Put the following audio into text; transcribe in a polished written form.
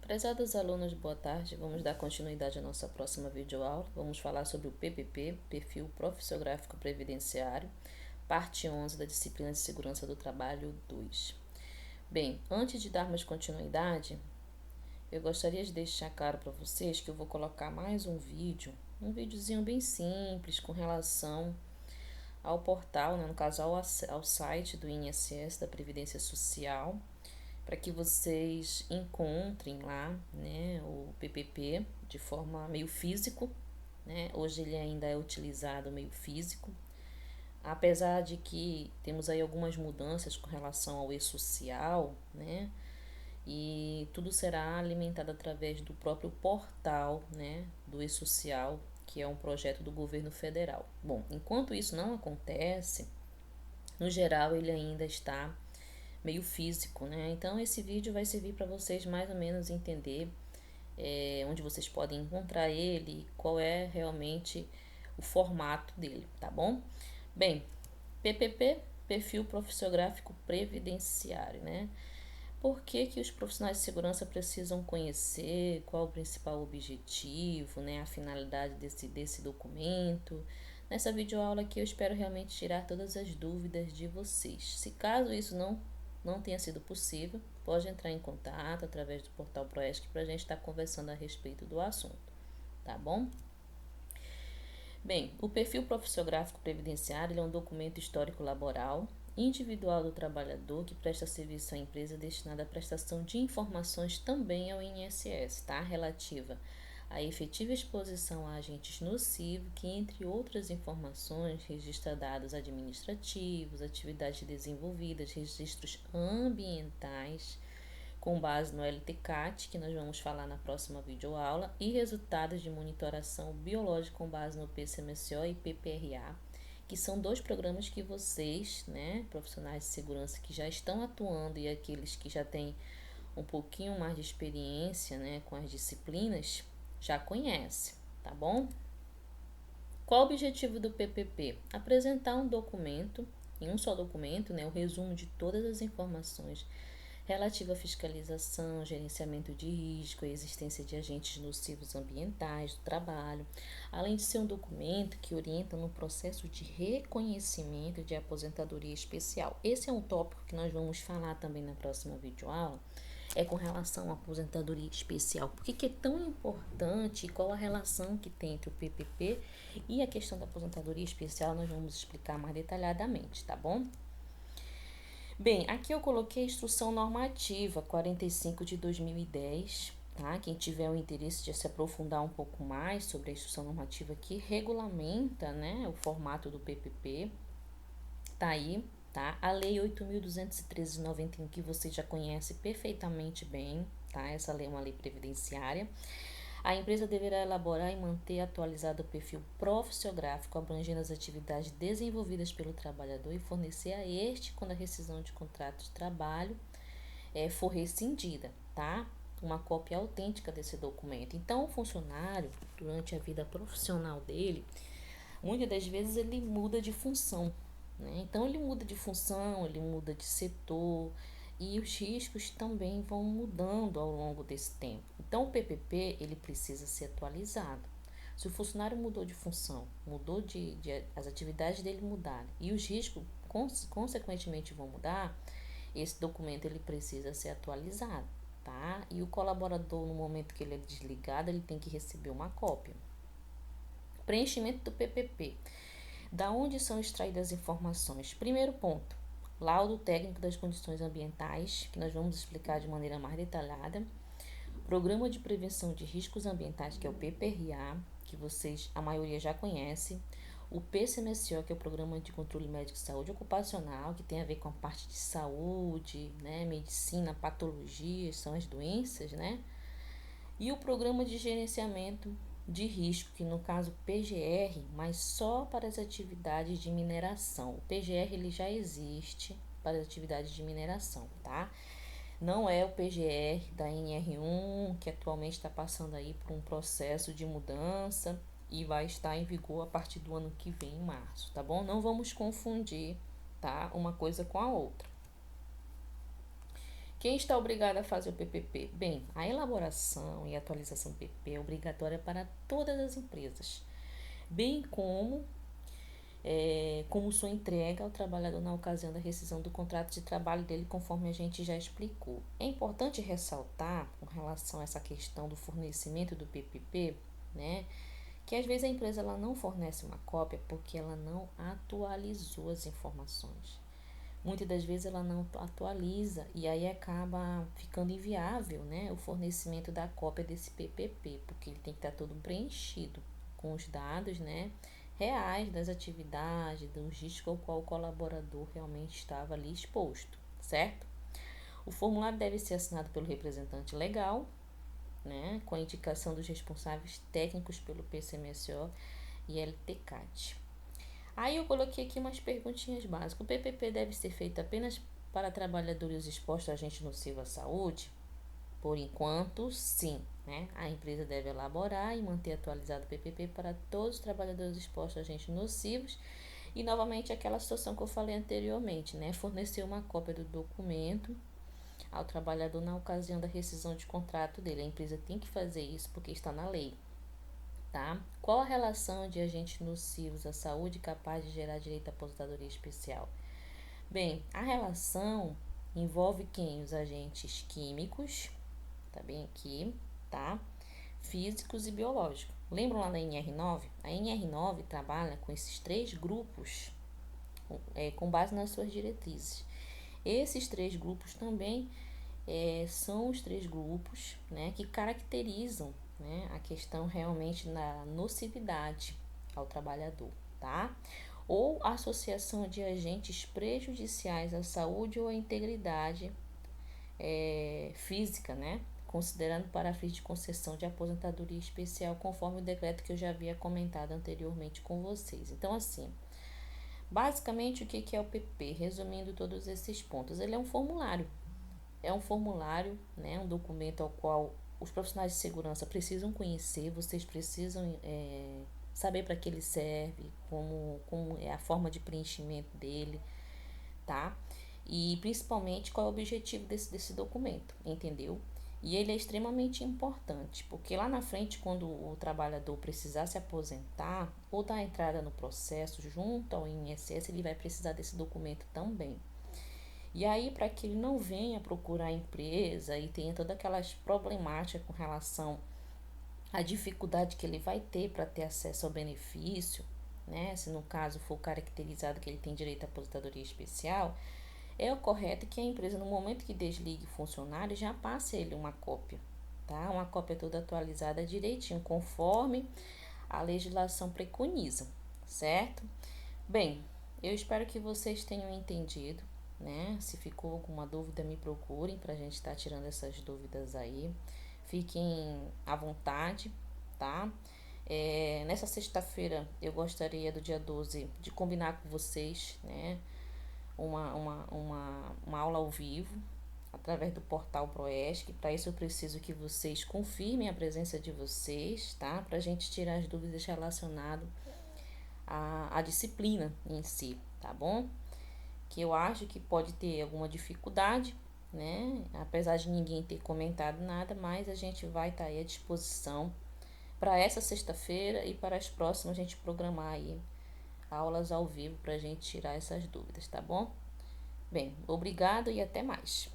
Prezados alunos, boa tarde. Vamos dar continuidade à nossa próxima videoaula. Vamos falar sobre o PPP, Perfil Profissiográfico Previdenciário, parte 11 da disciplina de Segurança do Trabalho 2. Bem, antes de darmos continuidade, eu gostaria de deixar claro para vocês que eu vou colocar mais um videozinho bem simples com relação ao portal, né, no caso ao site do INSS, da Previdência Social, para que vocês encontrem lá, né, o PPP de forma meio físico, né? Hoje ele ainda é utilizado meio físico, apesar de que temos aí algumas mudanças com relação ao e-social, né? E tudo será alimentado através do próprio portal, né, do e-social, que é um projeto do governo federal. Bom, enquanto isso não acontece, no geral ele ainda está meio físico, né? Então esse vídeo vai servir para vocês mais ou menos entender onde vocês podem encontrar ele, qual é realmente o formato dele, tá bom? Bem, PPP, Perfil Profissiográfico Previdenciário, né? Por que que os profissionais de segurança precisam conhecer, qual o principal objetivo, né? A finalidade desse documento. Nessa videoaula aqui eu espero realmente tirar todas as dúvidas de vocês. Se caso isso não tenha sido possível, pode entrar em contato através do portal Proesc para a gente estar conversando a respeito do assunto, tá bom? Bem, o perfil profissiográfico previdenciário é um documento histórico laboral individual do trabalhador que presta serviço à empresa destinada à prestação de informações também ao INSS, tá? Relativa à efetiva exposição a agentes nocivos, que, entre outras informações, registra dados administrativos, atividades desenvolvidas, registros ambientais, com base no LTCAT, que nós vamos falar na próxima videoaula, e resultados de monitoração biológica com base no PCMSO e PPRA, que são dois programas que vocês, né, profissionais de segurança que já estão atuando e aqueles que já têm um pouquinho mais de experiência, né, com as disciplinas, já conhecem, tá bom? Qual o objetivo do PPP? Apresentar um documento, em um só documento, né, o resumo de todas as informações relativa à fiscalização, gerenciamento de risco, a existência de agentes nocivos ambientais do trabalho, além de ser um documento que orienta no processo de reconhecimento de aposentadoria especial. Esse é um tópico que nós vamos falar também na próxima videoaula, é com relação à aposentadoria especial. Por que é tão importante e qual a relação que tem entre o PPP e a questão da aposentadoria especial, nós vamos explicar mais detalhadamente, tá bom? Bem, aqui eu coloquei a Instrução Normativa 45 de 2010, tá? Quem tiver o interesse de se aprofundar um pouco mais sobre a Instrução Normativa que regulamenta, né, o formato do PPP, tá aí, tá? A Lei 8.213 de 91, que você já conhece perfeitamente bem, tá? Essa lei é uma lei previdenciária. A empresa deverá elaborar e manter atualizado o perfil profissiográfico abrangendo as atividades desenvolvidas pelo trabalhador e fornecer a este quando a rescisão de contrato de trabalho for rescindida, tá? Uma cópia autêntica desse documento. Então, o funcionário, durante a vida profissional dele, muitas das vezes ele muda de função, né? Então, ele muda de função, ele muda de setor, e os riscos também vão mudando ao longo desse tempo. Então, o PPP ele precisa ser atualizado. Se o funcionário mudou de função, mudou as atividades dele mudaram e os riscos consequentemente vão mudar, esse documento ele precisa ser atualizado, tá? E o colaborador, no momento que ele é desligado, ele tem que receber uma cópia. Preenchimento do PPP. Da onde são extraídas as informações? Primeiro ponto, laudo técnico das condições ambientais, que nós vamos explicar de maneira mais detalhada. Programa de prevenção de riscos ambientais, que é o PPRA, que vocês, a maioria já conhece. O PCMSO, que é o Programa de Controle Médico de Saúde Ocupacional, que tem a ver com a parte de saúde, né, medicina, patologias, são as doenças, né? E o Programa de Gerenciamento de Risco, que no caso PGR, mas só para as atividades de mineração. O PGR ele já existe para as atividades de mineração, tá? Não é o PGR da NR1, que atualmente está passando aí por um processo de mudança e vai estar em vigor a partir do ano que vem, em março, tá bom? Não vamos confundir, tá? Uma coisa com a outra. Quem está obrigado a fazer o PPP? Bem, a elaboração e atualização do PPP é obrigatória para todas as empresas, bem como sua entrega ao trabalhador na ocasião da rescisão do contrato de trabalho dele, conforme a gente já explicou. É importante ressaltar, com relação a essa questão do fornecimento do PPP, né, que às vezes a empresa ela não fornece uma cópia porque ela não atualizou as informações. Muitas das vezes ela não atualiza e aí acaba ficando inviável, né, o fornecimento da cópia desse PPP, porque ele tem que estar todo preenchido com os dados, né, reais das atividades, do risco ao qual o colaborador realmente estava ali exposto, certo? O formulário deve ser assinado pelo representante legal, né, com a indicação dos responsáveis técnicos pelo PCMSO e LTCAT. Aí eu coloquei aqui umas perguntinhas básicas. O PPP deve ser feito apenas para trabalhadores expostos a agente nocivo à saúde? Por enquanto, sim, né? A empresa deve elaborar e manter atualizado o PPP para todos os trabalhadores expostos a agentes nocivos. E novamente aquela situação que eu falei anteriormente, né? Fornecer uma cópia do documento ao trabalhador na ocasião da rescisão de contrato dele. A empresa tem que fazer isso porque está na lei, tá? Qual a relação de agentes nocivos à saúde capaz de gerar direito à aposentadoria especial? Bem, a relação envolve quem? Os agentes químicos, tá bem aqui, tá? Físicos e biológicos. Lembram lá da NR9? A NR9 trabalha com esses três grupos com base nas suas diretrizes. Esses três grupos também são os três grupos, né, que caracterizam, né, a questão realmente na nocividade ao trabalhador, tá? Ou associação de agentes prejudiciais à saúde ou à integridade física, né? Considerando para fins de concessão de aposentadoria especial, conforme o decreto que eu já havia comentado anteriormente com vocês. Então, assim, basicamente o que é o PP? Resumindo todos esses pontos, ele é um formulário. É um formulário, né? Um documento ao qual os profissionais de segurança precisam conhecer, vocês precisam saber para que ele serve, como é a forma de preenchimento dele, tá? E principalmente qual é o objetivo desse documento, entendeu? E ele é extremamente importante, porque lá na frente, quando o trabalhador precisar se aposentar ou dar entrada no processo junto ao INSS, ele vai precisar desse documento também. E aí, para que ele não venha procurar a empresa e tenha todas aquelas problemáticas com relação à dificuldade que ele vai ter para ter acesso ao benefício, né? Se no caso for caracterizado que ele tem direito à aposentadoria especial, é o correto que a empresa, no momento que desligue o funcionário, já passe a ele uma cópia, tá? Uma cópia toda atualizada direitinho, conforme a legislação preconiza, certo? Bem, eu espero que vocês tenham entendido, né? Se ficou alguma dúvida, me procurem para a gente estar tirando essas dúvidas aí. Fiquem à vontade, tá? Nessa sexta-feira, eu gostaria do dia 12 de combinar com vocês, né? Uma aula ao vivo através do portal Proesc. Para isso eu preciso que vocês confirmem a presença de vocês, tá? Para a gente tirar as dúvidas relacionadas à disciplina em si, tá bom? Que eu acho que pode ter alguma dificuldade, né? Apesar de ninguém ter comentado nada, mas a gente vai estar aí à disposição para essa sexta-feira e para as próximas a gente programar aí aulas ao vivo para a gente tirar essas dúvidas, tá bom? Bem, obrigado e até mais.